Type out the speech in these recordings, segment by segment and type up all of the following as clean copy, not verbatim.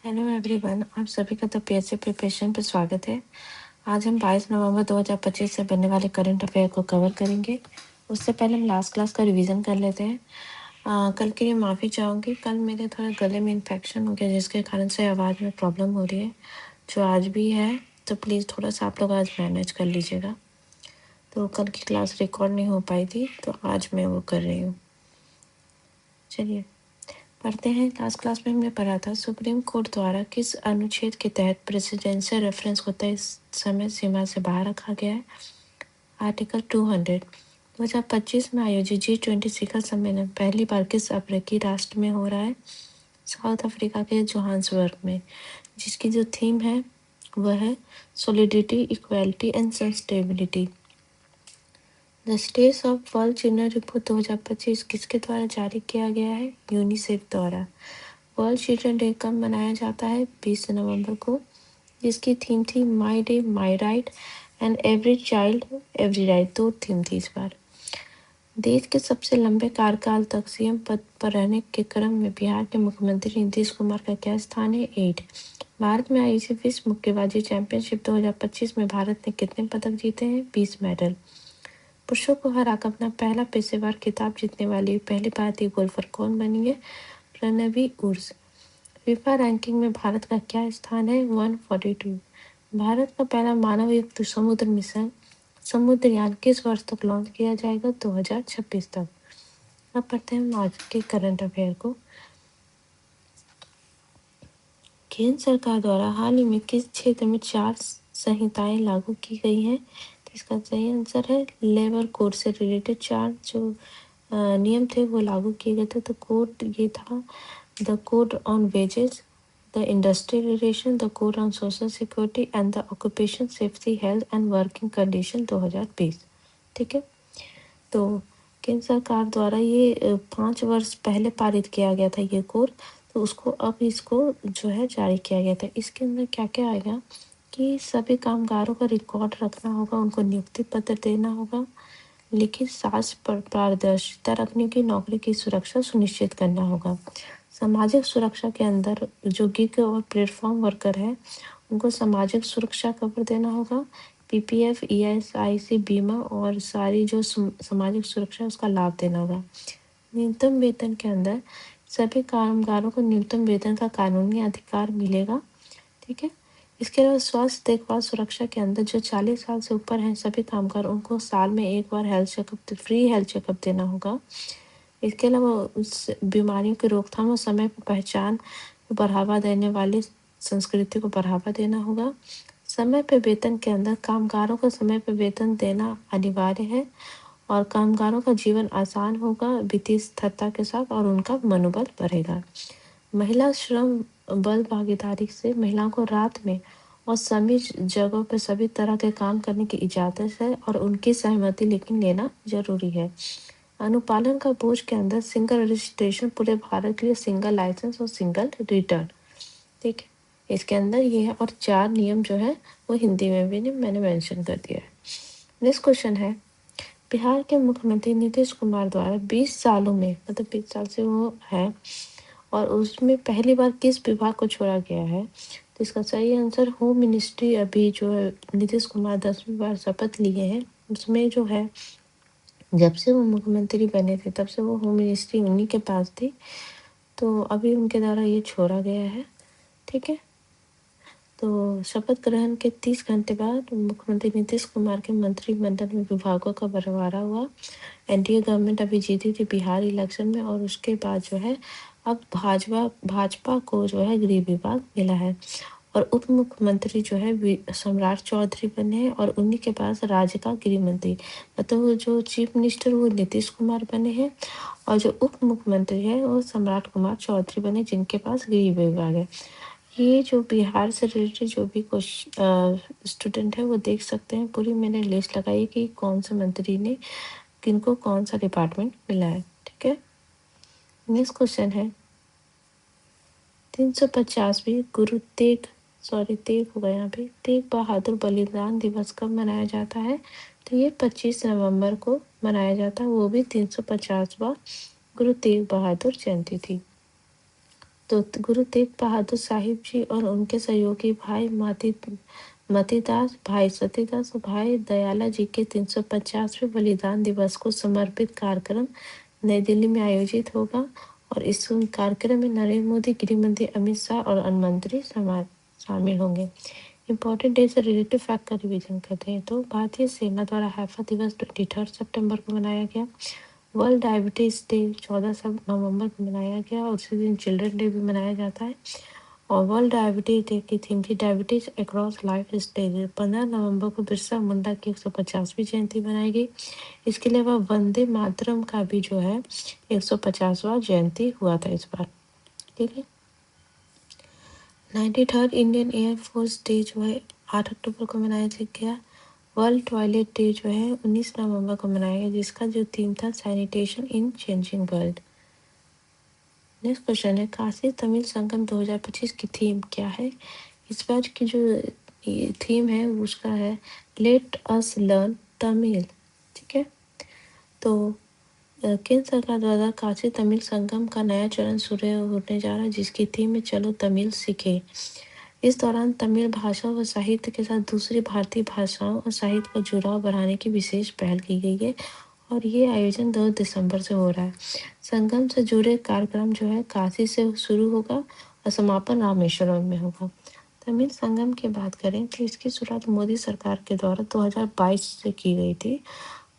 Hello everyone, आप सभी का तो पीएससी प्रिपरेशन पर स्वागत है। आज हम 22 नवंबर 2025 से बनने वाले करंट अफेयर को कवर करेंगे। उससे पहले हम लास्ट क्लास का रिवीजन कर लेते हैं। कल के लिए माफ़ी चाहूँगी। कल मेरे थोड़ा गले में इन्फेक्शन हो गया, जिसके कारण से आवाज़ में प्रॉब्लम हो रही है, जो आज भी है। तो प्लीज़ थोड़ा सा आप लोग आज मैनेज कर लीजिएगा। तो कल की क्लास रिकॉर्ड नहीं हो पाई थी, तो आज मैं वो कर रही हूँ। चलिए पढ़ते हैं। लास्ट क्लास में हमने पढ़ा था सुप्रीम कोर्ट द्वारा किस अनुच्छेद के तहत प्रेसिडेंशियल रेफरेंस को तय समय सीमा से बाहर रखा गया है। आर्टिकल 200। 2025 में आयोजित G20 शिखर सम्मेलन पहली बार किस अफ्रीकी राष्ट्र में हो रहा है। साउथ अफ्रीका के जोहान्सबर्ग में, जिसकी जो थीम है वह है solidity, equality and sustainability. The states of world children report 2025 किसके द्वारा जारी किया गया है। यूनिसेफ द्वारा। वर्ल्ड चिल्ड्रन डे कब मनाया जाता है। 20 नवंबर को, जिसकी थीम थी my day my right and every child every right. दो थीम थी इस बार। देश के सबसे लंबे कार्यकाल तक सीएम पद पर रहने के क्रम में बिहार के मुख्यमंत्री नीतीश कुमार का क्या स्थान है। 8। भारत में आयोजित विश्व मुक्केबाजी चैंपियनशिप 2025 में भारत ने कितने पदक जीते हैं। 20 मेडल। पुरुषों को हराकर अपना पहला पेशेवर खिताब जीतने वाली पहली भारतीय गोल्फर कौन बनी है। प्रणवी उर्स। फीफा रैंकिंग में भारत का क्या स्थान है। 142। भारत का पहला मानव युक्त समुद्र मिशन समुद्रयान किस वर्ष तक लॉन्च किया जाएगा। 2026 तक। अब पढ़ते हैं आज के करंट अफेयर को। केंद्र सरकार द्वारा हाल ही में किस क्षेत्र में 4 संहिताएं लागू की गई हैं। तो इसका सही आंसर है लेबर कोड से रिलेटेड 4 जो नियम थे वो लागू किए गए थे। तो कोड ये था the code on wages, the industrial relation, the code on social security and the occupation safety health and working condition 2020। ठीक है, तो केंद्र सरकार द्वारा ये 5 वर्ष पहले पारित किया गया था ये कोड। तो उसको अब इसको जो है जारी किया गया था। इसके अंदर क्या क्या आएगा कि सभी कामगारों का रिकॉर्ड रखना होगा, उनको नियुक्ति पत्र देना होगा, लिखित साक्ष्य पर पारदर्शिता रखने की, नौकरी की सुरक्षा सुनिश्चित करना होगा। सामाजिक सुरक्षा के अंदर जो गिग और प्लेटफॉर्म वर्कर है उनको सामाजिक सुरक्षा कवर देना होगा। पीपीएफ, ईएसआईसी बीमा और सारी जो सामाजिक सुरक्षा उसका लाभ देना होगा। न्यूनतम वेतन के अंदर सभी कामगारों को न्यूनतम वेतन का कानूनी अधिकार मिलेगा। ठीक है, इसके अलावा स्वास्थ्य देखभाल सुरक्षा के अंदर जो 40 साल से ऊपर हैं सभी कामगार, उनको साल में एक बार health checkup, free health checkup देना होगा। इसके अलावा उस बीमारियों की रोकथाम और समय पर पहचान को बढ़ावा देने वाली संस्कृति को बढ़ावा देना होगा। समय पर वेतन के अंदर कामगारों को समय पर वेतन देना अनिवार्य है और कामगारों का जीवन आसान होगा वित्तीय स्थिरता के साथ और उनका मनोबल बढ़ेगा। महिला श्रम बल भागीदारी से महिलाओं को रात में और सभी जगहों पर सभी तरह के काम करने की इजाजत है और उनकी सहमति लेकिन लेना जरूरी है। अनुपालन का बोझ के अंदर सिंगल रजिस्ट्रेशन पूरे भारत के लिए, सिंगल लाइसेंस और सिंगल रिटर्न। ठीक है, इसके अंदर ये है और 4 नियम जो है वो हिंदी में भी मैंने मेंशन कर दिया है। नेक्स्ट क्वेश्चन है, बिहार के मुख्यमंत्री नीतीश कुमार द्वारा 20 सालों में, मतलब 20 साल से वो है, और उसमें पहली बार किस विभाग को छोड़ा गया है। तो इसका सही आंसर होम मिनिस्ट्री। अभी जो है नीतीश कुमार 10वीं बार शपथ लिए हैं, उसमें जो है जब से वो मुख्यमंत्री बने थे तब से वो होम मिनिस्ट्री उन्हीं के पास थी, तो अभी उनके द्वारा ये छोड़ा गया है। ठीक है, तो शपथ ग्रहण के 30 घंटे बाद मुख्यमंत्री नीतीश कुमार के मंत्रिमंडल में विभागों का बंटवारा हुआ। एनडीए गवर्नमेंट अभी जीती थी बिहार इलेक्शन में और उसके बाद जो है अब भाजपा को जो है गृह विभाग मिला है और उप मुख्यमंत्री जो है सम्राट चौधरी बने हैं और उन्हीं के पास राज्य का गृह मंत्री, मतलब जो चीफ मिनिस्टर वो नीतीश कुमार बने हैं और जो उप मुख्यमंत्री है वो सम्राट कुमार चौधरी बने, जिनके पास गृह विभाग है। ये जो बिहार से रिलेटेड जो भी स्टूडेंट है वो देख सकते हैं, पूरी मैंने लिस्ट लगाई कि कौन से मंत्री ने किनको कौन सा डिपार्टमेंट मिला है। ठीक है, नेक्स्ट क्वेश्चन है 350वीं तेग होगा यहाँ पे, तेग बहादुर बलिदान दिवस कब मनाया जाता है। तो ये 25 नवंबर को मनाया जाता है, वो भी 350वां गुरु तेग बहादुर जयंती थी। तो गुरु तेग बहादुर साहिब जी और उनके सहयोगी भाई मतीदास, भाई सतीदास और भाई दयाला जी के 350वें बलिदान दिवस को समर्पित कार्यक्रम नई दिल्ली में आयोजित होगा और इस कार्यक्रम में नरेंद्र मोदी, गृह मंत्री अमित शाह और अन्य मंत्री शामिल होंगे। इम्पोर्टेंट डे से रिलेटेड फैक्ट का रिवीजन करते हैं। तो भारतीय सेना द्वारा हैफा दिवस 23 सितंबर को मनाया गया। वर्ल्ड डायबिटीज डे 14 नवंबर को मनाया गया और उसी दिन चिल्ड्रन डे भी मनाया जाता है। और वर्ल्ड डायबिटीज डे की थीम थी डायबिटीज अक्रॉस लाइफ स्टेज। 15 नवंबर को बिरसा मुंडा की 150वीं जयंती मनाई गई। इसके अलावा वंदे मातरम का भी जो है 150वां जयंती हुआ था इस बार। ठीक है। 93rd इंडियन एयरफोर्स डे जो है 8 अक्टूबर को मनाया गया। वर्ल्ड टॉयलेट डे जो है 19 नवंबर को मनाया गया, जिसका जो थीम था सैनिटेशन इन चेंजिंग वर्ल्ड। नेक्स्ट क्वेश्चन है काशी तमिल संगम 2025 की थीम क्या है। इस बार की जो थीम है उसका है लेट अस लर्न तमिल। ठीक है। तो केंद्र सरकार द्वारा काशी तमिल संगम का नया चरण शुरू होने जा रहा है, जिसकी थीम है चलो तमिल सीखे। इस दौरान तमिल भाषा व साहित्य के साथ दूसरी भारतीय भाषाओं और साहित्य का जुड़ाव बढ़ाने की विशेष पहल की गई है और ये आयोजन 2 दिसंबर से हो रहा है। संगम से जुड़े कार्यक्रम जो है काशी से शुरू होगा और समापन रामेश्वरम में होगा। तमिल संगम की बात करें तो इसकी शुरुआत मोदी सरकार के द्वारा 2022 से की गई थी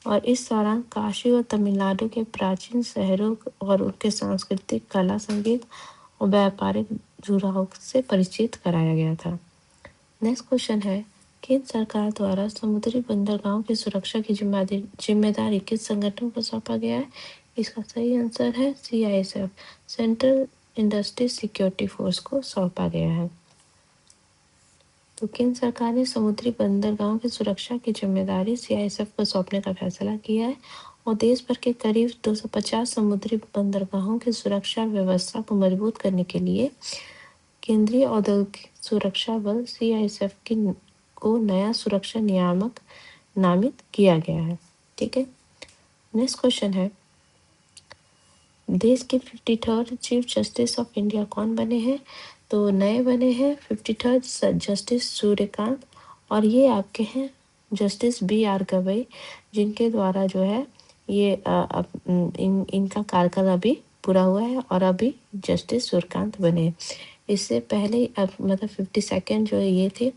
और इस दौरान काशी और तमिलनाडु के प्राचीन शहरों और उनके सांस्कृतिक, कला, संगीत और व्यापारिक जुड़ाव से परिचित कराया गया था। नेक्स्ट क्वेश्चन है केंद्र सरकार द्वारा समुद्री बंदरगाहों की सुरक्षा की जिम्मेदारी किस संगठन को सौंपा गया है। इसका सही आंसर है CISF, central industry security force को सौंपा गया है। तो केंद्र सरकार ने समुद्री बंदरगाहों की सुरक्षा की जिम्मेदारी CISF को सौंपने का फैसला किया है और देश भर के करीब 250 समुद्री बंदरगाहों की सुरक्षा व्यवस्था को मजबूत करने के लिए केंद्रीय औद्योगिक सुरक्षा बल CISF को नया सुरक्षा नियामक नामित किया गया है। ठीक है। नेक्स्ट क्वेश्चन है देश के 53rd chief justice of India कौन बने हैं। तो नए बने हैं 53rd जस्टिस सूर्यकांत और ये आपके हैं जस्टिस BR गवई, जिनके द्वारा जो है ये इनका कार्यकाल अभी पूरा हुआ है और अभी जस्टिस सूर्यकांत बने। इससे पहले मतलब 52nd जो ये थे,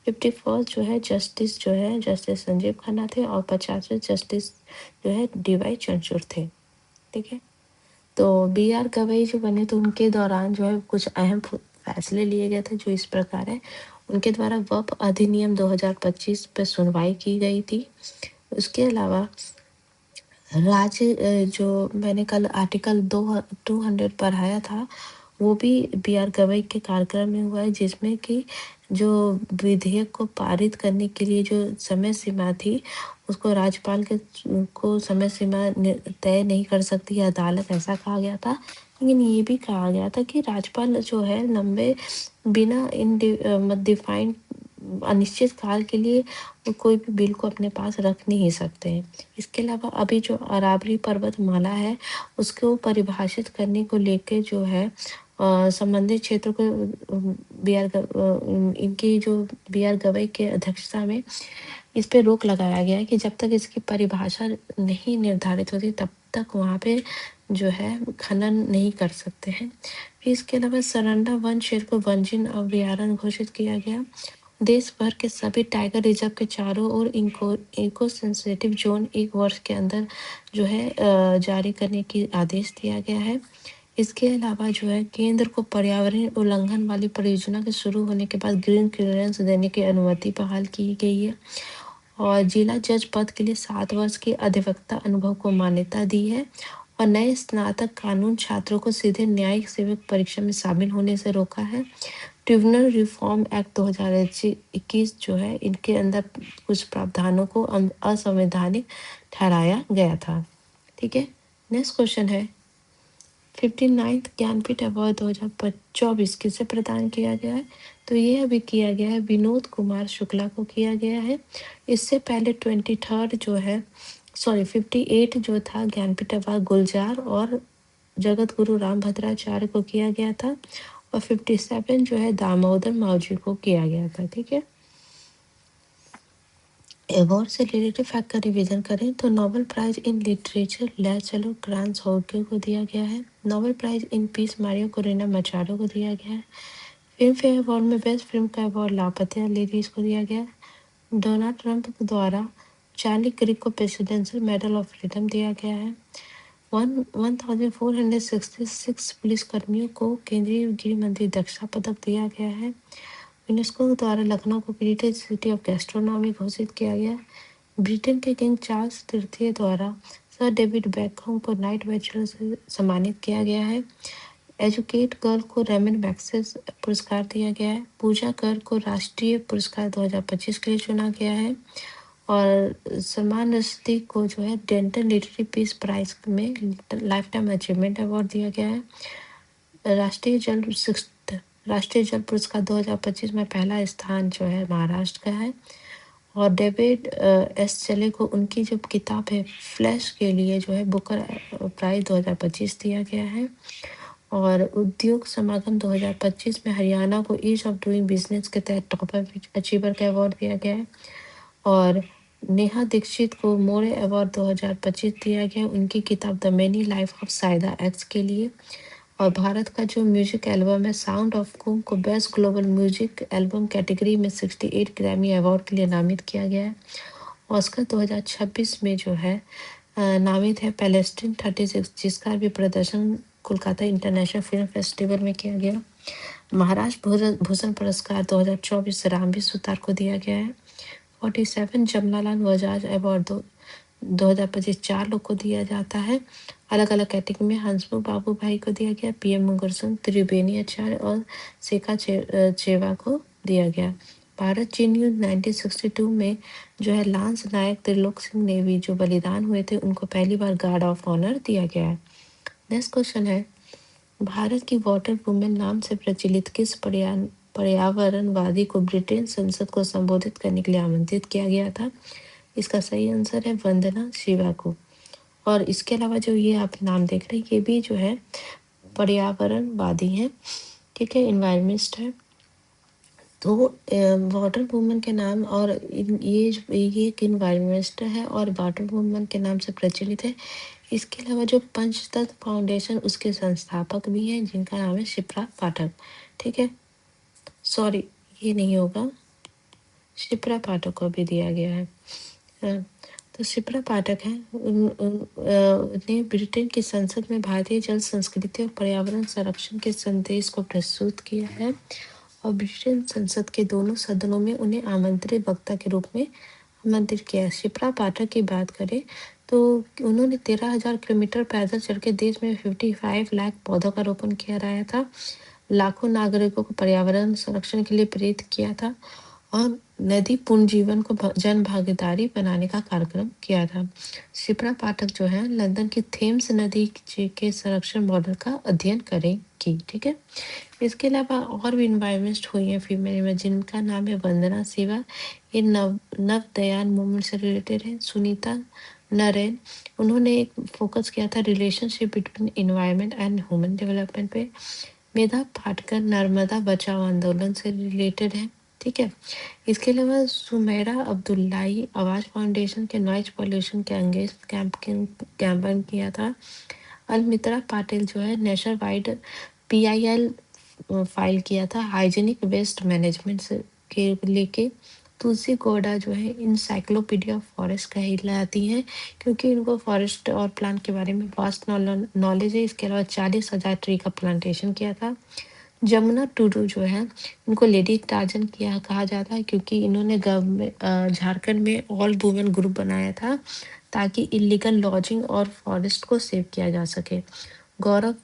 51st जो है जस्टिस संजीव खन्ना थे और 50वें जस्टिस जो है DY चंद्रचूड़ थे। ठीक है। तो BR गवई जो बने तो उनके दौरान जो है कुछ अहम फैसले लिए गए थे जो इस प्रकार है। उनके द्वारा वक्फ अधिनियम 2025 पर सुनवाई की गई थी। उसके अलावा राज्य जो मैंने कल आर्टिकल 200 पढ़ाया था वो भी BR गवई के कार्यक्रम में हुआ है, जिसमें कि जो विधेयक को पारित करने के लिए जो समय सीमा थी उसको राज्यपाल को समय सीमा तय नहीं कर सकती अदालत, ऐसा कहा गया था। लेकिन ये भी कहा गया था कि राज्यपाल जो है लंबे बिना डिफाइंड अनिश्चित काल के लिए कोई भी बिल को अपने पास रख नहीं सकते हैं। इसके अलावा अभी जो अरावली पर्वतमाला है उसको परिभाषित करने को लेकर जो है संबंधित क्षेत्रों को इनकी जो BR गवई के अध्यक्षता में इस पे रोक लगाया गया है कि जब तक इसकी परिभाषा नहीं निर्धारित होती तब तक वहाँ पे जो है खनन नहीं कर सकते हैं। फिर इसके अलावा सरंडा वन क्षेत्र को वन्यजीव अभयारण्य घोषित किया गया। देश भर के सभी टाइगर रिजर्व के चारों ओर इको सेंसिटिव जोन 1 वर्ष के अंदर जो है जारी करने की आदेश दिया गया है। इसके अलावा जो है केंद्र को पर्यावरण उल्लंघन वाली परियोजना के शुरू होने के बाद ग्रीन क्लियरेंस देने की अनुमति बहाल की गई है और जिला जज पद के लिए 7 वर्ष के अधिवक्ता अनुभव को मान्यता दी है और नए स्नातक कानून छात्रों को सीधे न्यायिक सेवक परीक्षा में शामिल होने से रोका है। ट्रिब्यूनल रिफॉर्म एक्ट 2021 जो है इनके अंदर कुछ प्रावधानों को असंवैधानिक ठहराया गया था। ठीक है। नेक्स्ट क्वेश्चन है 59th ज्ञानपीठ अवार्ड 2024 किसे प्रदान किया गया है। तो ये अभी किया गया है विनोद कुमार शुक्ला को किया गया है। इससे पहले 58 जो था ज्ञानपीठ अवार्ड गुलजार और जगत गुरु राम भद्राचार्य को किया गया था, और 57 जो है दामोदर मावजी को किया गया था। ठीक है, अवार्ड से रिलेटेड फैक्ट का रिवीजन करें तो नोबेल प्राइज इन लिटरेचर लैचलो ग्रांस होगे को दिया गया है। Nobel prize in peace Maria Corina Machado को दिया गया है। फिल्म फेयर अवार्ड में बेस्ट फिल्म का अवार्ड लापता लेडीज को दिया गया है। डोनाल्ड ट्रंप द्वारा चार्ली क्रिक को प्रेसिडेंशियल मेडल ऑफ फ्रीडम दिया गया है। 1466 पुलिसकर्मियों को केंद्रीय गृह मंत्री दक्षता पदक दिया गया है। यूनेस्को द्वारा लखनऊ को हेरिटेज सिटी ऑफ गैस्ट्रोनॉमी घोषित किया गया। ब्रिटेन के किंग चार्ल्स तृतीय द्वारा सर डेविड बेकहम को नाइट बैचलर से सम्मानित किया गया है। एजुकेट गर्ल को रेमन मैग्सेस पुरस्कार दिया गया है। पूजा गर्ग को राष्ट्रीय पुरस्कार 2025 के लिए चुना गया है। और सलमान रश्दी को जो है डेंटल लिटरेरी पीस प्राइज में लाइफ टाइम अचीवमेंट अवार्ड दिया गया है। राष्ट्रीय जल पुरस्कार 2025 में पहला स्थान जो है महाराष्ट्र का है। और डेविड एस चले को उनकी जो किताब है फ्लैश के लिए जो है बुकर प्राइज 2025 दिया गया है। और उद्योग समागम 2025 में हरियाणा को ईज ऑफ डूइंग बिजनेस के तहत टॉप अचीवर का अवार्ड दिया गया है। और नेहा दीक्षित को मोरे अवार्ड 2025 दिया गया उनकी किताब the many life of Saida x के लिए। और भारत का जो म्यूजिक एल्बम है साउंड ऑफ कुम को best global music album category में 68 ग्रैमी अवार्ड के लिए नामित किया गया है। ऑस्कर 2026 में जो है नामित है पैलेस्टीन 36 जिसका भी प्रदर्शन कोलकाता इंटरनेशनल फिल्म फेस्टिवल में किया गया। महाराष्ट्र भूषण पुरस्कार 2024 रामवीर सुतार को दिया गया है। 47 जमनालाल बजाज अवार्ड 2025 4 लोग को दिया जाता है अलग अलग कैटेगरी में। हंसमुख बाबू भाई को दिया गया, पीएम मुगरसन त्रिवेणी आचार्य और शेखा चेवा को दिया गया। भारत चीन युद्ध 1962 में जो है लांस नायक त्रिलोक सिंह नेवी जो बलिदान हुए थे उनको पहली बार गार्ड ऑफ ऑनर दिया गया है। नेक्स्ट क्वेश्चन है भारत की वाटर वुमेन नाम से प्रचलित किस पर्यावरणवादी को ब्रिटेन संसद को संबोधित करने के लिए आमंत्रित किया गया था? इसका सही आंसर है वंदना शिवा को। और इसके अलावा जो ये आप नाम देख रहे हैं ये भी जो है पर्यावरणवादी हैं, ठीक है, इन्वायरमेंटिस्ट है। तो वाटर वुमेन के नाम और ये एक इन्वायरमेंटिस्ट है और वाटर वुमेन के नाम से प्रचलित है। इसके अलावा जो पंचतत्व फाउंडेशन उसके संस्थापक भी हैं जिनका नाम है शिप्रा पाठक। ठीक है, सॉरी ये नहीं होगा, शिप्रा पाठक को भी दिया गया है। तो शिप्रा पाठक है ने ब्रिटेन की संसद में भारतीय जल संस्कृति और पर्यावरण संरक्षण के संदेश को प्रस्तुत किया है और ब्रिटेन संसद के दोनों सदनों में उन्हें आमंत्रित वक्ता के रूप में आमंत्रित किया है। शिप्रा पाठक की बात करें तो उन्होंने 13,000 किलोमीटर पैदल चल के देश में 55 लाख पौधों का रोपण किया रहा था, लाखों नागरिकों को पर्यावरण संरक्षण के लिए प्रेरित किया था और नदी पुनर्जीवन को जन भागीदारी बनाने का कार्यक्रम किया था। शिप्रा पाठक जो है लंदन की थेम्स नदी के संरक्षण मॉडल का अध्ययन करेंगी। ठीक है, इसके अलावा और भी इन्वायरमेंट हुई है फीमेल में जिनका नाम है वंदना शिवा, ये नवदयान मूवमेंट से रिलेटेड है। सुनीता नरेन, उन्होंने एक फोकस किया था relationship between environment and human development पे। मेधा पाटकर नर्मदा बचाओ आंदोलन से रिलेटेड है। ठीक है, इसके अलावा सुमेरा अब्दुल्लाई आवाज फाउंडेशन के नॉइज पॉल्यूशन के अगेंस्ट कैंपेन किया था। अलमित्रा पाटिल जो है नेशनल वाइड PIL फाइल किया था हाइजीनिक वेस्ट मैनेजमेंट के लेके। तुलसी गौड़ा जो है इंसाइक्लोपीडिया फॉरेस्ट कहलाती हैं क्योंकि इनको फॉरेस्ट और प्लांट के बारे में वास्ट नॉलेज है। इसके अलावा 40,000 ट्री का प्लांटेशन किया था। जमुना टुडू जो है इनको लेडी टार्जन किया कहा जाता है क्योंकि इन्होंने झारखंड में ऑल वुमेन ग्रुप बनाया था ताकि इलीगल लॉजिंग और फॉरेस्ट को सेव किया जा सके। गौरव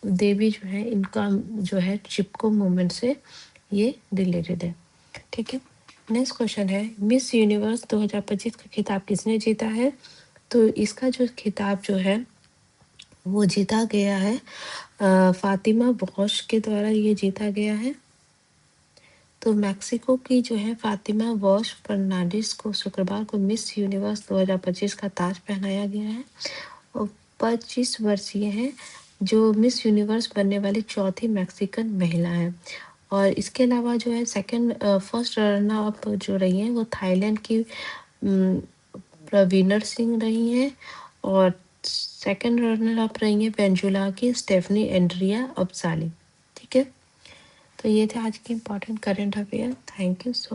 देवी जो है इनका जो है चिपको मूवमेंट से ये रिलेटेड है। ठीक है, नेक्स्ट क्वेश्चन है मिस यूनिवर्स 2025 का खिताब किसने जीता है? तो इसका जो खिताब जो है वो जीता गया है फातिमा वॉश के द्वारा ये जीता गया है। तो मैक्सिको की जो है फातिमा वॉश फर्नांडिस को शुक्रवार को मिस यूनिवर्स 2025 का ताज पहनाया गया है और 25 वर्षीय है जो मिस यूनिवर्स बनने वाली चौथी मैक्सिकन महिला हैं। और इसके अलावा जो है फर्स्ट रनर अप जो रही हैं वो थाईलैंड की प्रवीणर सिंह रही हैं, और सेकंड रनर अप रही हैं पेंजुला की स्टेफनी एंड्रिया अब्साली। ठीक है, तो ये थे आज की important current affair. Thank you so much.